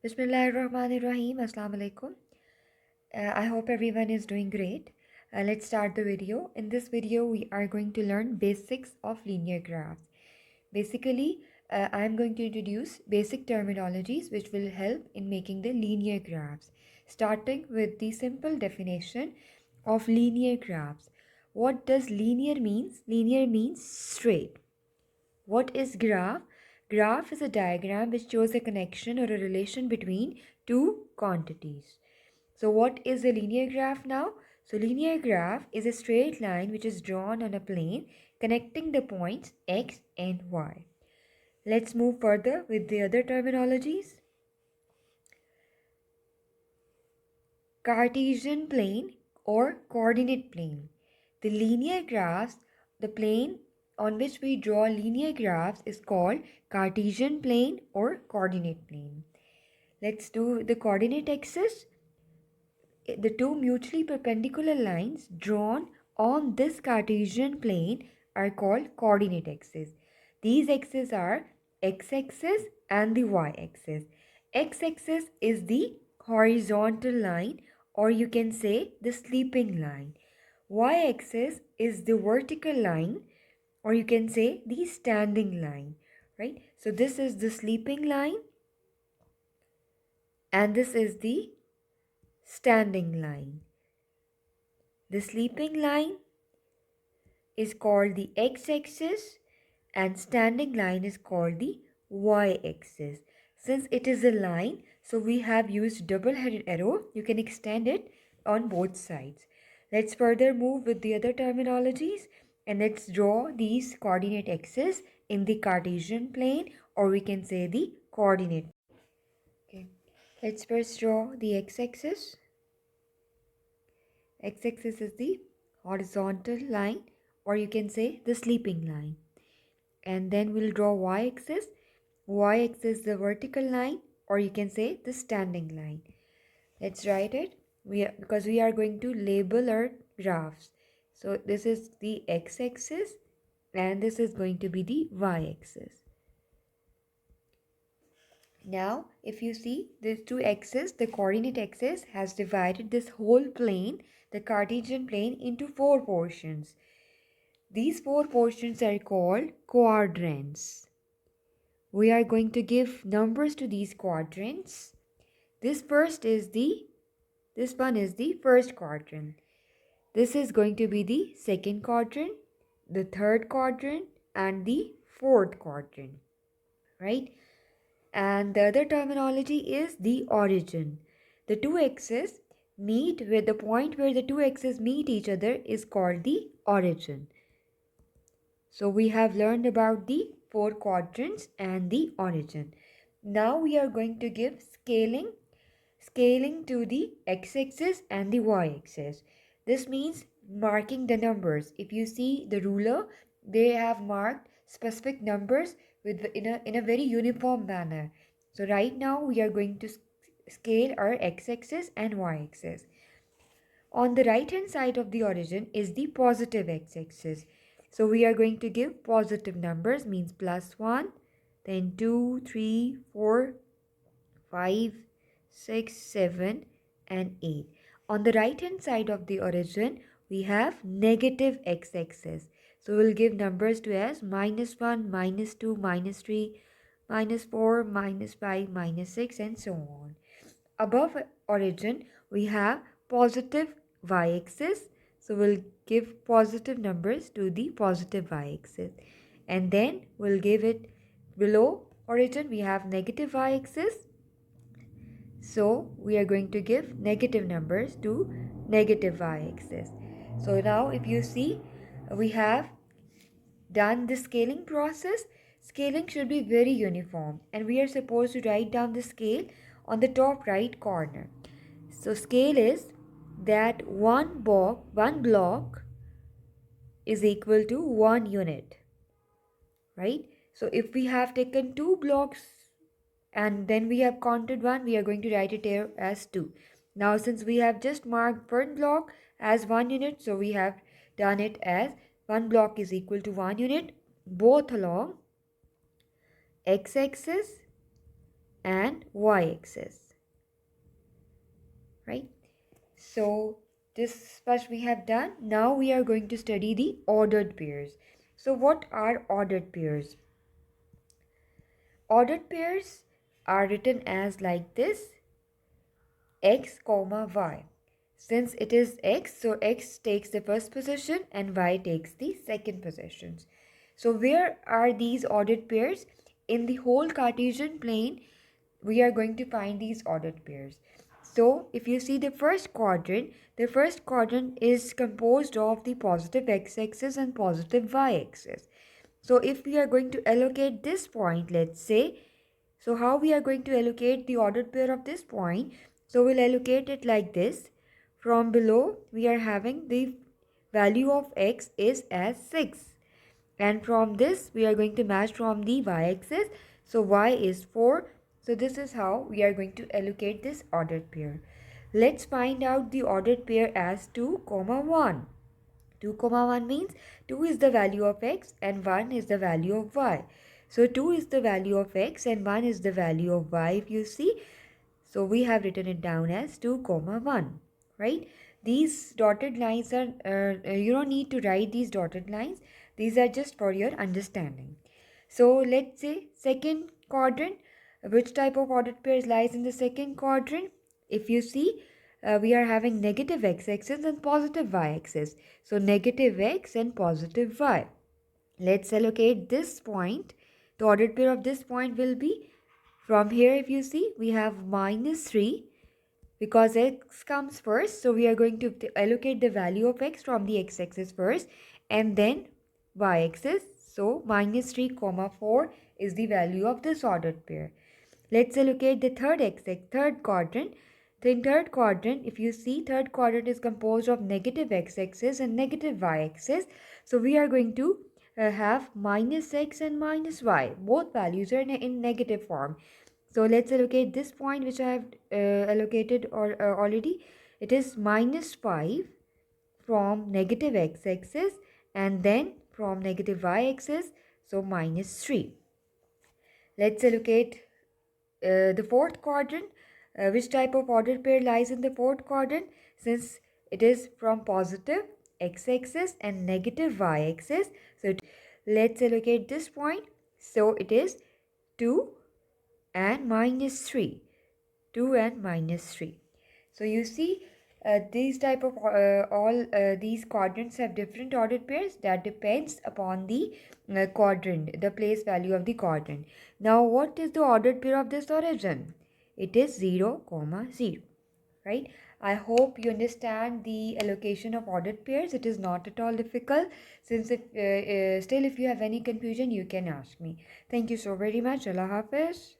Bismillahirrahmanirrahim. Assalamu alaikum. I hope everyone is doing great. Let's start the video. In this video, we are going to learn basics of linear graphs. Basically, I am going to introduce basic terminologies which will help in making the linear graphs. Starting with the simple definition of linear graphs. What does linear means? Linear means straight. What is graph? Graph is a diagram which shows a connection or a relation between two quantities. So what is a linear graph now? So linear graph is a straight line which is drawn on a plane connecting the points x and y. Let's move further with the other terminologies. Cartesian plane or coordinate plane. The linear graphs, the plane on which we draw linear graphs is called Cartesian plane or coordinate plane. Let's do the coordinate axis. The two mutually perpendicular lines drawn on this Cartesian plane are called coordinate axes. These axes are x-axis and the y-axis. X-axis is the horizontal line, or you can say the sleeping line. Y-axis is the vertical line, or you can say the standing line, right? So this is the sleeping line and this is the standing line. The sleeping line is called the x-axis and standing line is called the y-axis. Since it is a line, so we have used double-headed arrow. You can extend it on both sides. Let's further move with the other terminologies and let's draw these coordinate axes in the Cartesian plane, or we can say the coordinate. Okay. Let's first draw the x-axis. X-axis is the horizontal line, or you can say the sleeping line. And then we'll draw y-axis. Y-axis is the vertical line, or you can say the standing line. Let's write it because we are going to label our graphs. So this is the x-axis and this is going to be the y-axis. Now, if you see these two axes, the coordinate axis has divided this whole plane, the Cartesian plane, into four portions. These four portions are called quadrants. We are going to give numbers to these quadrants. This one is the first quadrant. This is going to be the second quadrant, the third quadrant, and the fourth quadrant, right? And the other terminology is the origin. The two axes meet where the point where the two axes meet each other is called the origin. So we have learned about the four quadrants and the origin. Now we are going to give scaling to the x-axis and the y-axis. This means marking the numbers. If you see the ruler, they have marked specific numbers in a very uniform manner. So right now we are going to scale our x-axis and y-axis. On the right hand side of the origin is the positive x-axis. So we are going to give positive numbers, means +1, then 2, 3, 4, 5, 6, 7 and 8. On the right hand side of the origin, we have negative x-axis. So we'll give numbers to as -1, -2, -3, -4, -5, -6 and so on. Above origin, we have positive y-axis. So we'll give positive numbers to the positive y-axis. And then we'll give it below origin, we have negative y-axis. So we are going to give negative numbers to negative y-axis. So now if you see, we have done the scaling process. Scaling should be very uniform and we are supposed to write down the scale on the top right corner. So scale is that one block is equal to 1 unit, right? So if we have taken 2 blocks and then we have counted 1, we are going to write it here as 2. Now since we have just marked one block as 1 unit, so we have done it as 1 block is equal to 1 unit both along x-axis and y-axis, right? So this much we have done. Now we are going to study the ordered pairs. So what are ordered pairs? Ordered pairs are written as like this: x comma y. Since it is x, so x takes the first position and y takes the second position. So where are these ordered pairs? In the whole Cartesian plane, we are going to find these ordered pairs. So if you see the first quadrant is composed of the positive x-axis and positive y-axis. So if we are going to allocate this point, let's say, so how we are going to allocate the ordered pair of this point? So we'll allocate it like this. From below, we are having the value of x is as 6. And from this, we are going to match from the y-axis. So y is 4. So this is how we are going to allocate this ordered pair. Let's find out the ordered pair as 2, 1. 2, 1 means 2 is the value of x and 1 is the value of y. So 2 is the value of x and 1 is the value of y, if you see. So we have written it down as 2, 1, right? These dotted lines are, you don't need to write these dotted lines. These are just for your understanding. So let's say second quadrant. Which type of ordered pairs lies in the second quadrant? If you see, we are having negative x-axis and positive y-axis. So negative x and positive y. Let's allocate this point. The ordered pair of this point will be, from here if you see, we have minus 3 because x comes first. So we are going to allocate the value of x from the x-axis first and then y-axis. So minus 3 comma 4 is the value of this ordered pair. Let's allocate the third quadrant. In third quadrant, if you see, third quadrant is composed of negative x-axis and negative y-axis. So we are going to have minus x and minus y. Both values are in negative form. So let's allocate this point which I have allocated already. It is minus 5 from negative x-axis and then from negative y-axis. So minus 3. Let's allocate the fourth quadrant. Which type of ordered pair lies in the fourth quadrant? Since it is from positive x-axis and negative y-axis, so let's allocate this point. So it is 2 and minus 3. 2 and minus 3. So you see, these type of all these quadrants have different ordered pairs. That depends upon the quadrant, the place value of the quadrant. Now what is the ordered pair of this origin? It is 0, 0, right? I hope you understand the allocation of ordered pairs. It is not at all difficult. Since still if you have any confusion, you can ask me. Thank you so very much. Allah Hafiz.